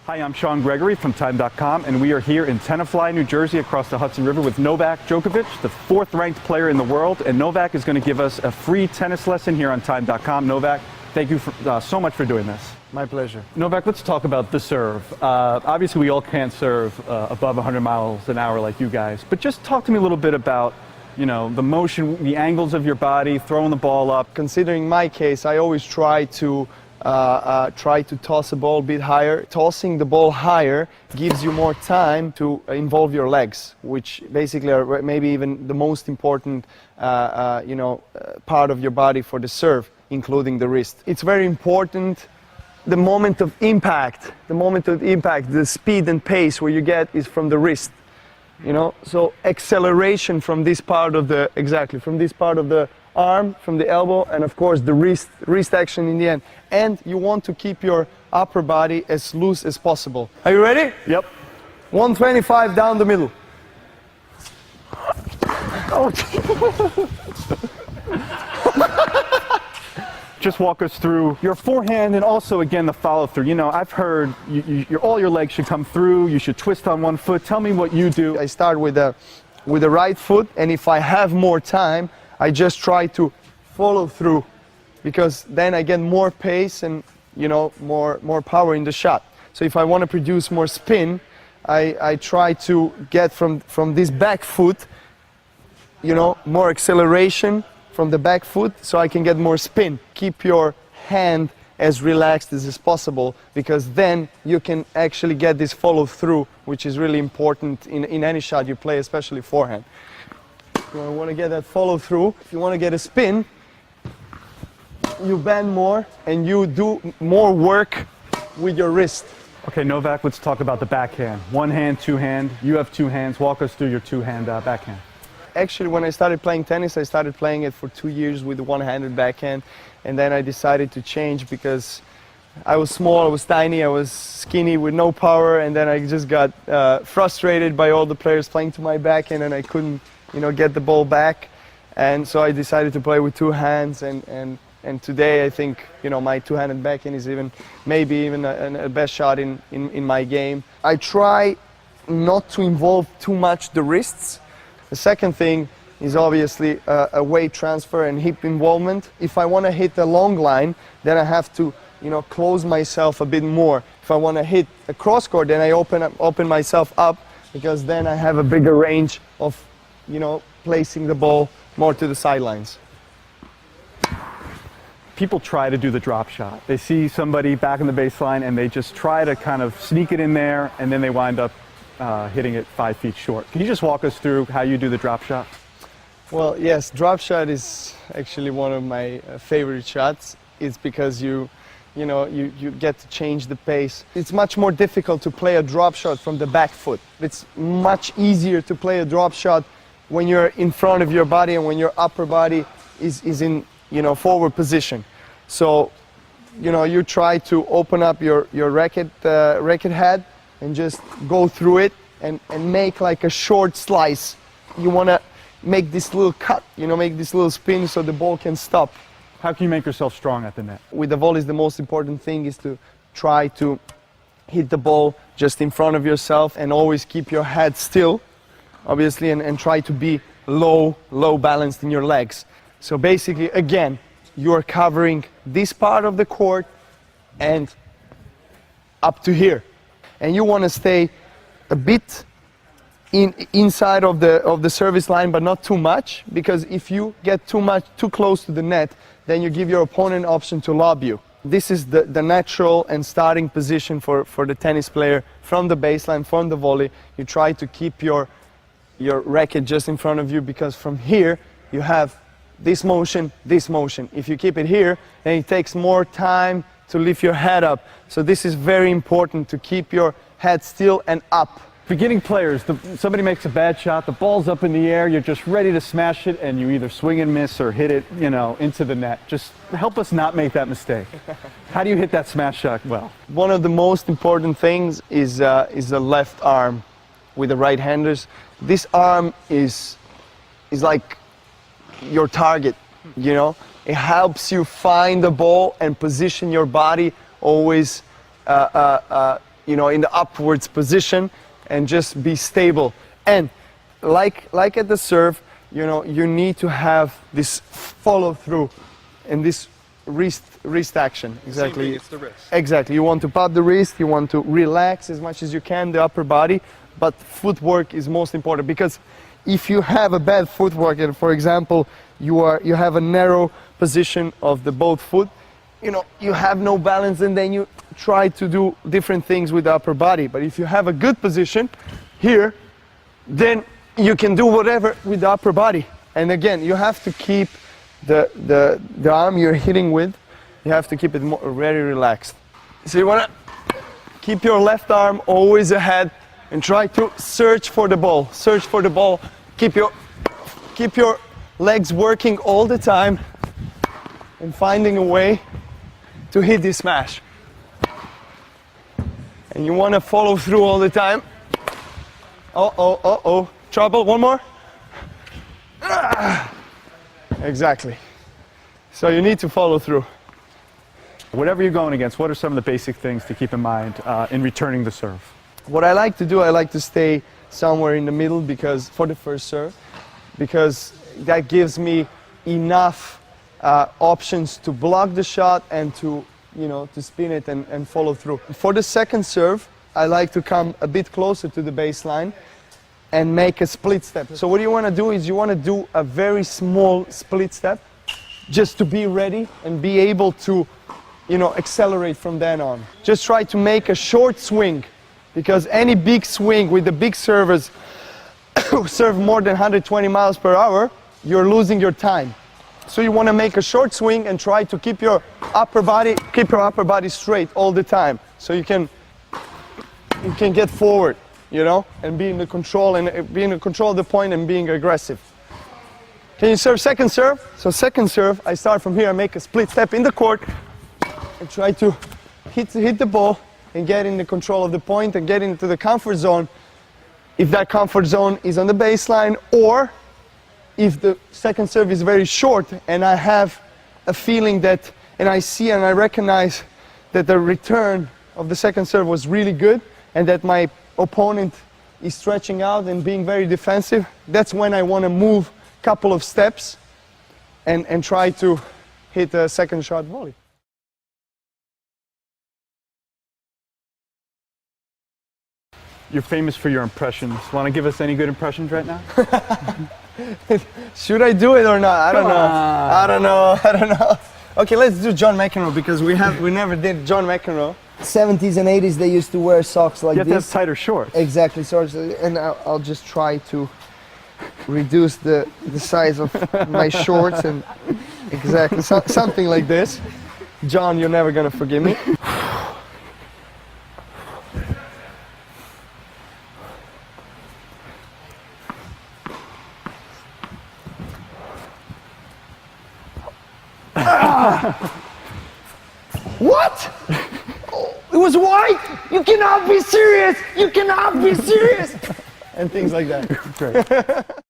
Hi, I'm Sean Gregory from Time.com, and we are here in Tenafly, New Jersey, across the Hudson River with Novak Djokovic, the fourth-ranked player in the world. And Novak is going to give us a free tennis lesson here on Time.com. Novak, thank you so much for doing this. My pleasure. Novak, let's talk about the serve. Obviously, we all can't serve above 100 miles an hour like you guys, but just talk to me a little bit about, you know, the motion, the angles of your body, throwing the ball up. Considering my case, I always try to toss a ball a bit higher. Tossing the ball higher gives you more time to involve your legs, which basically are maybe even the most important part of your body for the serve, including the wrist. It's very important. The moment of impact, the speed and pace where you get is from the wrist. You know, so acceleration from this part of the, from this part of the arm, from the elbow, and of course the wrist action in the end. And you want to keep your upper body as loose as possible. Are you ready? Yep. 125 down the middle. Oh. Just walk us through your forehand and also, again, the follow-through. You know, I've heard all your legs should come through, you should twist on one foot. Tell me what you do. I start with the right foot, and if I have more time, I just try to follow through, because then I get more pace and, you know, more power in the shot. So if I want to produce more spin, I try to get from this back foot, you know, more acceleration from the back foot, so I can get more spin. Keep your hand as relaxed as possible, because then you can actually get this follow through, which is really important in any shot you play, especially forehand. You want to get that follow through. If you want to get a spin, you bend more and you do more work with your wrist. Okay, Novak, let's talk about the backhand. One hand, two hand. You have two hands. Walk us through your two-hand backhand. Actually, when I started playing tennis, I started playing it for 2 years with the one-handed backhand, and then I decided to change because I was small, I was tiny, I was skinny with no power, and then I just got frustrated by all the players playing to my backhand, and I couldn't, you know, get the ball back. And so I decided to play with two hands, and today I think, you know, my two-handed backhand is maybe even a best shot in my game. I try not to involve too much the wrists. The second thing is obviously a weight transfer and hip involvement. If I want to hit a long line, then I have to, you know, close myself a bit more. If I want to hit a cross court, then I open myself up, because then I have a bigger range of, you know, placing the ball more to the sidelines. People try to do the drop shot. They see somebody back in the baseline and they just try to kind of sneak it in there, and then they wind up hitting it 5 feet short. Can you just walk us through how you do the drop shot? Well, yes, drop shot is actually one of my favorite shots. It's because you get to change the pace. It's much more difficult to play a drop shot from the back foot. It's much easier to play a drop shot when you're in front of your body and when your upper body is in, you know, forward position. So, you know, you try to open up your racket head and just go through it and make like a short slice. You want to make this little cut, you know, make this little spin so the ball can stop. How can you make yourself strong at the net? With the volleys, the most important thing is to try to hit the ball just in front of yourself and always keep your head still, obviously, and try to be low balanced in your legs. So basically, again, you are covering this part of the court and up to here. And you want to stay a bit inside of the service line, but not too much, because if you get too close to the net, then you give your opponent an option to lob you. This is the natural and starting position for the tennis player from the baseline, from the volley. You try to keep your racket just in front of you, because from here you have this motion, this motion. If you keep it here, then it takes more time to lift your head up. So this is very important, to keep your head still and up. Beginning players, somebody makes a bad shot, the ball's up in the air, you're just ready to smash it, and you either swing and miss or hit it, you know, into the net. Just help us not make that mistake. How do you hit that smash shot well? One of the most important things is the left arm with the right-handers. This arm is like your target, you know. It helps you find the ball and position your body always you know, in the upwards position and just be stable. And like at the serve, you know, you need to have this follow through and this wrist action. Exactly. It's the wrist. Exactly. You want to pop the wrist, you want to relax as much as you can the upper body, but footwork is most important, because if you have a bad footwork, and for example, you have a narrow position of the both foot, you know, you have no balance, and then you try to do different things with the upper body. But if you have a good position here, then you can do whatever with the upper body. And again, you have to keep the arm you're hitting with, you have to keep it very relaxed. So you want to keep your left arm always ahead and try to search for the ball. Search for the ball. Keep your legs working all the time and finding a way to hit this smash. And you want to follow through all the time. Uh-oh. Trouble. One more. Exactly. So you need to follow through. Whatever you're going against, what are some of the basic things to keep in mind in returning the serve? What I like to do, I like to stay somewhere in the middle, because for the first serve, because that gives me enough options to block the shot and to, you know, to spin it and follow through. For the second serve, I like to come a bit closer to the baseline and make a split step. So what you want to do is you want to do a very small split step, just to be ready and be able to, you know, accelerate from then on. Just try to make a short swing, because any big swing with the big servers who serve more than 120 miles per hour, you're losing your time. So you want to make a short swing and try to keep your upper body straight all the time, so you can get forward, you know, and be in the control of the point and being aggressive. Can you serve second serve? So second serve, I start from here, I make a split step in the court and try to hit the ball and get in the control of the point and get into the comfort zone, if that comfort zone is on the baseline, or if the second serve is very short and I have a feeling that, and I see and I recognize that the return of the second serve was really good and that my opponent is stretching out and being very defensive, that's when I want to move a couple of steps and try to hit a second shot volley. You're famous for your impressions. Want to give us any good impressions right now? Should I do it or not? I don't know. Okay, let's do John McEnroe, because we never did John McEnroe. 70s and 80s, they used to wear socks like this. You have to have tighter shorts. Exactly, and I'll just try to reduce the size of my shorts, and exactly something like this. John, you're never gonna forgive me. What? Oh, it was white? You cannot be serious! You cannot be serious! And things like that. Great.